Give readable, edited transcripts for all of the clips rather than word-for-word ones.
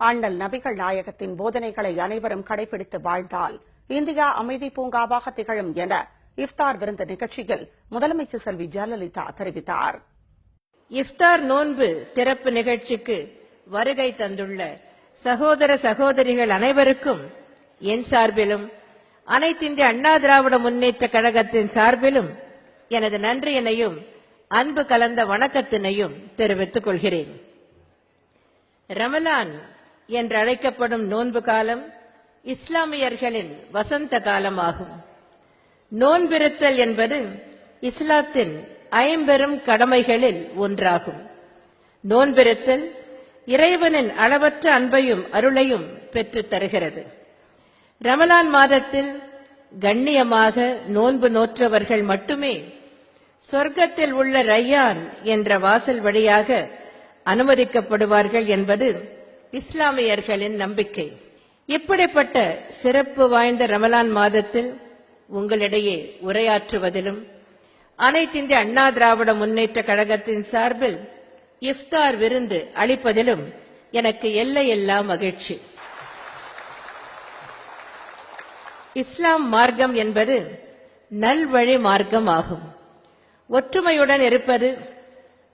அண்ணல் நபிகள் நாயகத்தின் போதனைகளை அனைவரும் கடைபிடித்து வாழ்ந்தால் இந்தியா அமைதி பூங்காவாக திகழும் என இஃப்தார் விருந்து நிகழ்ச்சியில் முதலமைச்சர் செல்வி ஜெயலலிதா தெரிவித்தார். இஃப்தார் நோன்பு திறப்பு நிகழ்ச்சிக்கு வருகை தந்துள்ள சகோதர சகோதரிகள் அனைவருக்கும் என் சார்பிலும் அனைத்திந்திய அண்ணா திராவிட முன்னேற்ற கழகத்தின் சார்பிலும் எனது நன்றியினையும் அன்பு கலந்த வணக்கத்தினையும் தெரிவித்துக் கொள்கிறேன். ரமலான் என்று அழைக்கப்படும் நோன்பு காலம் இஸ்லாமியர்களின் வசந்த காலமாகும். நோன்பிருத்தல் என்பது இஸ்லாத்தின் ஐம்பெரும் கடமைகளில் ஒன்றாகும். நோன்பிருத்தல் இறைவனின் அளவற்ற அன்பையும் அருளையும் பெற்றுத் தருகிறது. ரமலான் மாதத்தில் கண்ணியமாக நோன்பு நோற்றவர்கள் மட்டுமே சொர்க்கத்தில் உள்ள ரய்யான் என்ற வாசல் வழியாக அனுமதிக்கப்படுவார்கள் என்பது இஸ்லாமியர்களின் நம்பிக்கை. இப்படிப்பட்ட சிறப்பு வாய்ந்த ரமலான் மாதத்தில் உங்களிடையே உரையாற்றுவதிலும் அனைத்திந்திய அண்ணா திராவிட முன்னேற்ற கழகத்தின் சார்பில் இஃப்தார் விருந்து அளிப்பதிலும் எனக்கு எல்லையில்லா மகிழ்ச்சி. இஸ்லாம் மார்க்கம் என்பது நல்வழி மார்க்கம் ஆகும். ஒற்றுமையுடன் இருப்பது,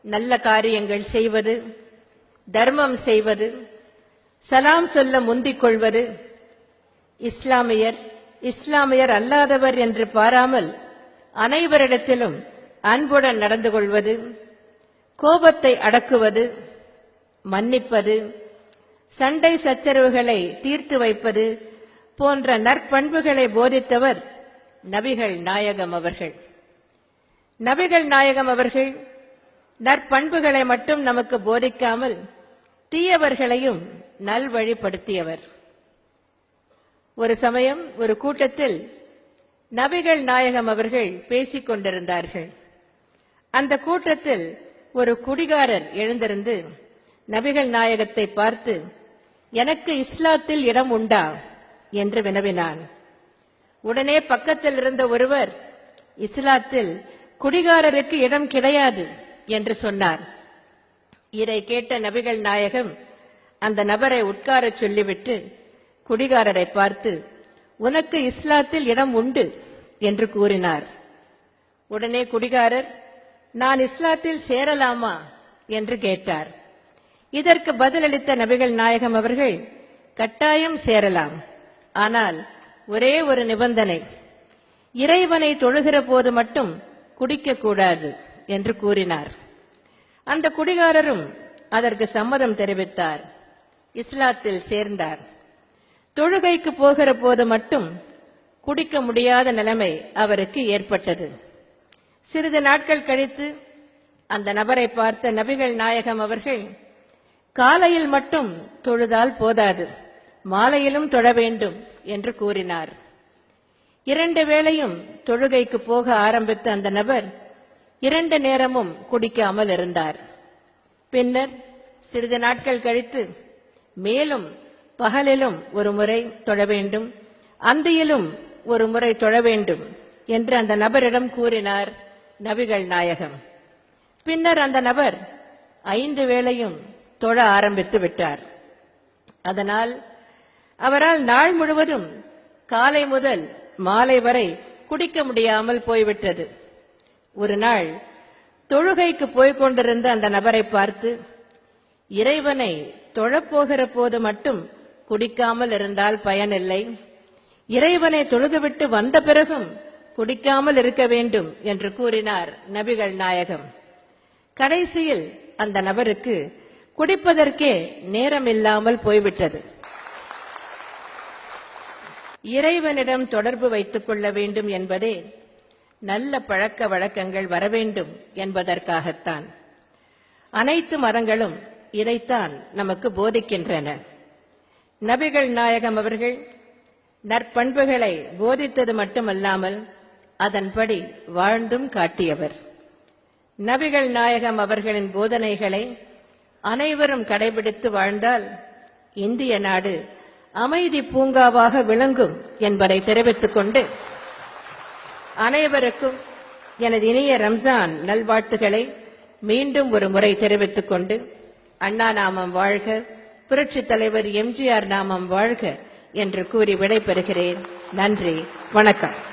நல்ல காரியங்கள் செய்வது, தர்மம் செய்வது, சலாம் சொல்ல முந்திக் கொள்வது, இஸ்லாமியர் அல்லாதவர் என்று பாராமல் அனைவரிடத்திலும் அன்புடன் நடந்து கொள்வது, கோபத்தை அடக்குவது, மன்னிப்பது, சண்டை சச்சரவுகளை தீர்த்து வைப்பது போன்ற நற்பண்புகளை போதித்தவர் நபிகள் நாயகம் அவர்கள். நபிகள் நாயகம் அவர்கள் நற்பண்புகளை மட்டும் நமக்கு போதிக்காமல் தீயவர்களையும் நல்வழிப்படுத்தியவர். ஒரு சமயம் ஒரு கூட்டத்தில் நபிகள் நாயகம் அவர்கள் பேசிக் கொண்டிருந்தார்கள். அந்த கூட்டத்தில் ஒரு குடிகாரர் எழுந்திருந்து நபிகள் நாயகத்தை பார்த்து, எனக்கு இஸ்லாத்தில் இடம் உண்டா என்று வினவினான். உடனே பக்கத்தில் இருந்த ஒருவர், இஸ்லாத்தில் குடிகாரருக்கு இடம் கிடையாது என்று சொன்னார். இதை கேட்ட நபிகள் நாயகம் அந்த நபரை உட்கார சொல்லிவிட்டு குடிகாரரை பார்த்து, உனக்கு இஸ்லாத்தில் இடம் உண்டு என்று கூறினார். உடனே குடிகாரர், நான் இஸ்லாத்தில் சேரலாமா என்று கேட்டார். இதற்கு பதிலளித்த நபிகள் நாயகம் அவர்கள், கட்டாயம் சேரலாம், ஆனால் ஒரே ஒரு நிபந்தனை, இறைவனை தொழுகிற போது மட்டும் குடிக்கக்கூடாது என்று கூறினார். அந்த குடிகாரரும் அதற்கு சம்மதம் தெரிவித்தார். இஸ்லாத்தில் சேர்ந்தார். தொழுகைக்கு போகிற போது மட்டும் குடிக்க முடியாத நிலைமை அவருக்கு ஏற்பட்டது. சிறிது நாட்கள் கழித்து அந்த நபரை பார்த்த நபிகள் நாயகம் அவர்கள், காலையில் மட்டும் தொழுதால் போதாது, மாலையிலும் தொழ வேண்டும் என்று கூறினார். 2 வேளையும் தொழுகைக்கு போக ஆரம்பித்த அந்த நபர் 2 நேரமும் குடிக்காமல் இருந்தார். பின்னர் சிறிது நாட்கள் கழித்து மேலும் பகலிலும் ஒரு முறை தொழ வேண்டும், அந்தியிலும் ஒரு முறை தொழ வேண்டும் என்று அந்த நபரிடம் கூறினார் நபிகள் நாயகம். பின்னர் அந்த நபர் 5 வேளையும் தொழ ஆரம்பித்து விட்டார். அதனால் அவரால் நாள் முழுவதும் காலை முதல் மாலை வரை குடிக்க முடியாமல் போய்விட்டது. ஒரு நாள் தொழுகைக்கு போய்கொண்டிருந்த அந்த நபரை பார்த்து, இறைவனை தொழப்போகிற போது மட்டும் குடிக்காமல் இருந்தால் பயனில்லை, இறைவனை தொழுதுவிட்டு வந்த பிறகும் குடிக்காமல் இருக்க வேண்டும் என்று கூறினார் நபிகள் நாயகம். கடைசியில் அந்த நபருக்கு குடிப்பதற்கே நேரம் இல்லாமல் போய்விட்டது. இறைவனிடம் தொடர்பு வைத்துக் கொள்ள வேண்டும் என்பதே நல்ல பழக்க வழக்கங்கள் வர வேண்டும் என்பதற்காகத்தான். அனைத்து மதங்களும் இதைத்தான் நமக்கு போதிக்கின்றன. நபிகள் நாயகம் அவர்கள் நற்பண்புகளை போதித்தது மட்டுமல்லாமல் அதன்படி வாழ்ந்தும் காட்டியவர். நபிகள் நாயகம் அவர்களின் போதனைகளை அனைவரும் கடைபிடித்து வாழ்ந்தால் இந்திய நாடு அமைதி பூங்காவாக விளங்கும் என்பதை தெரிவித்துக் கொண்டு அனைவருக்கும் எனது இனிய ரம்ஜான் நல்வாழ்த்துக்களை மீண்டும் ஒரு முறை தெரிவித்துக் கொண்டு, அண்ணா நாமம் வாழ்க, புரட்சித் தலைவர் எம்ஜிஆர் நாமம் வாழ்க என்று கூறி விடைபெறுகிறேன். நன்றி, வணக்கம்.